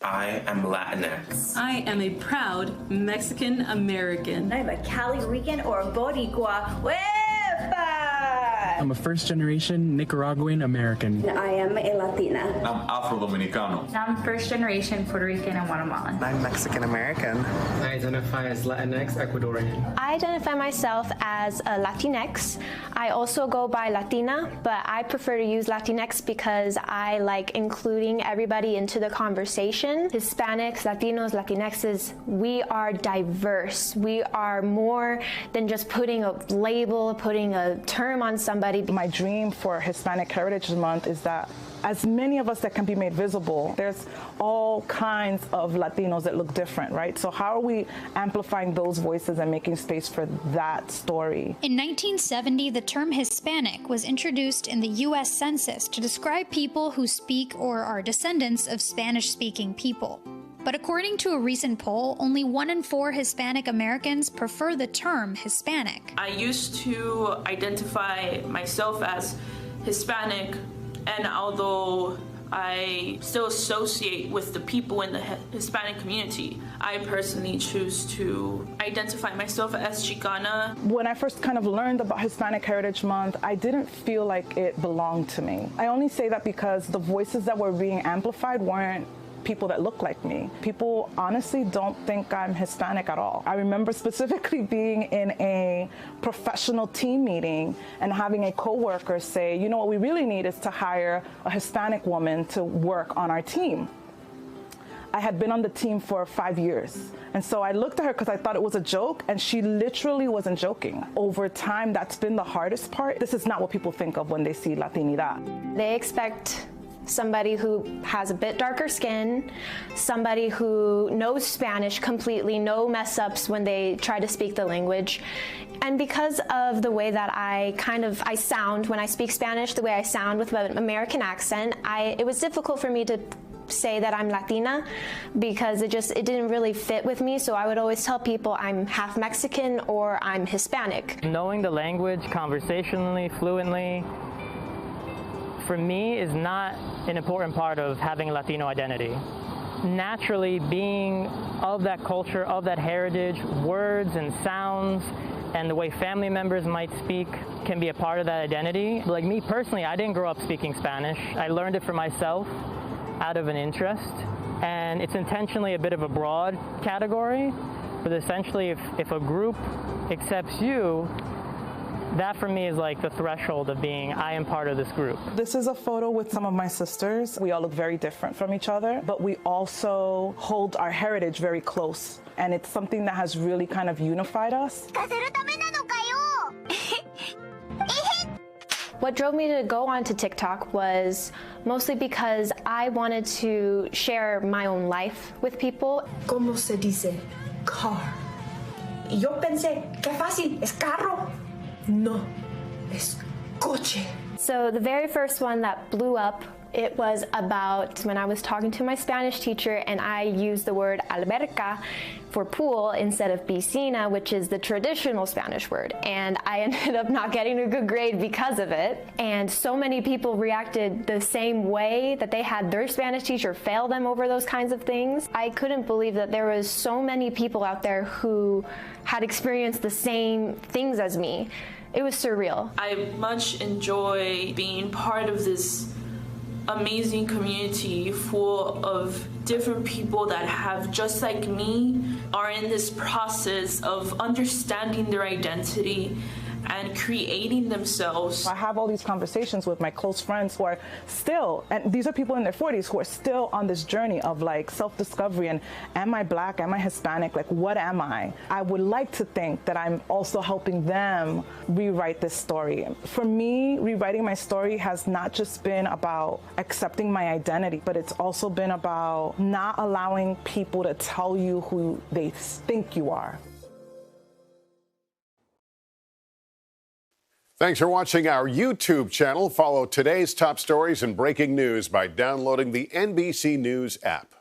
I am Latinx. I am a proud Mexican American. I'm a Cali Rican or Boricua. I'm a first-generation Nicaraguan American. I am a Latina. I'm Afro-Dominicano. I'm first-generation Puerto Rican and Guatemalan. I'm Mexican American. I identify as Latinx Ecuadorian. I identify myself as a Latinx. I also go by Latina, but I prefer to use Latinx because I like including everybody into the conversation. Hispanics, Latinos, Latinxes, we are diverse. We are more than just putting a label, putting a term on somebody. My dream for Hispanic Heritage Month is that as many of us that can be made visible, there's all kinds of Latinos that look different, right? So how are we amplifying those voices and making space for that story? In 1970, the term Hispanic was introduced in the U.S. Census to describe people who speak or are descendants of Spanish-speaking people. But according to a recent poll, only 1 in 4 Hispanic Americans prefer the term Hispanic. I used to identify myself as Hispanic, and although I still associate with the people in the Hispanic community, I personally choose to identify myself as Chicana. When I first kind of learned about Hispanic Heritage Month, I didn't feel like it belonged to me. I only say that because the voices that were being amplified weren't people that look like me. People honestly don't think I'm Hispanic at all. I remember specifically being in a professional team meeting and having a coworker say, you know, what we really need is to hire a Hispanic woman to work on our team. I had been on the team for 5 years. And so I looked at her because I thought it was a joke, and she literally wasn't joking. Over time, that's been the hardest part. This is not what people think of when they see Latinidad. They expect somebody who has a bit darker skin, somebody who knows Spanish completely, no mess-ups when they try to speak the language. And because of the way that I sound when I speak Spanish, the way I sound with an American accent, it was difficult for me to say that I'm Latina because it didn't really fit with me. So I would always tell people I'm half Mexican or I'm Hispanic. Knowing the language conversationally, fluently, for me is not an important part of having a Latino identity. Naturally, being of that culture, of that heritage, words and sounds, and the way family members might speak can be a part of that identity. Like me personally, I didn't grow up speaking Spanish. I learned it for myself out of an interest, and it's intentionally a bit of a broad category, but essentially if a group accepts you, that for me is like the threshold of being, I am part of this group. This is a photo with some of my sisters. We all look very different from each other, but we also hold our heritage very close. And it's something that has really kind of unified us. What drove me to go onto TikTok was mostly because I wanted to share my own life with people. ¿Cómo se dice car? Y yo pensé, qué fácil, es carro. No, es coche. So the very first one that blew up, it was about when I was talking to my Spanish teacher and I used the word alberca for pool instead of piscina, which is the traditional Spanish word. And I ended up not getting a good grade because of it. And so many people reacted the same way, that they had their Spanish teacher fail them over those kinds of things. I couldn't believe that there was so many people out there who had experienced the same things as me. It was surreal. I much enjoy being part of this amazing community full of different people that have, just like me, are in this process of understanding their identity and creating themselves. I have all these conversations with my close friends who are still, and these are people in their 40s who are still on this journey of like self-discovery and am I Black, am I Hispanic, like what am I? I would like to think that I'm also helping them rewrite this story. For me, rewriting my story has not just been about accepting my identity, but it's also been about not allowing people to tell you who they think you are. Thanks for watching our YouTube channel. Follow today's top stories and breaking news by downloading the NBC News app.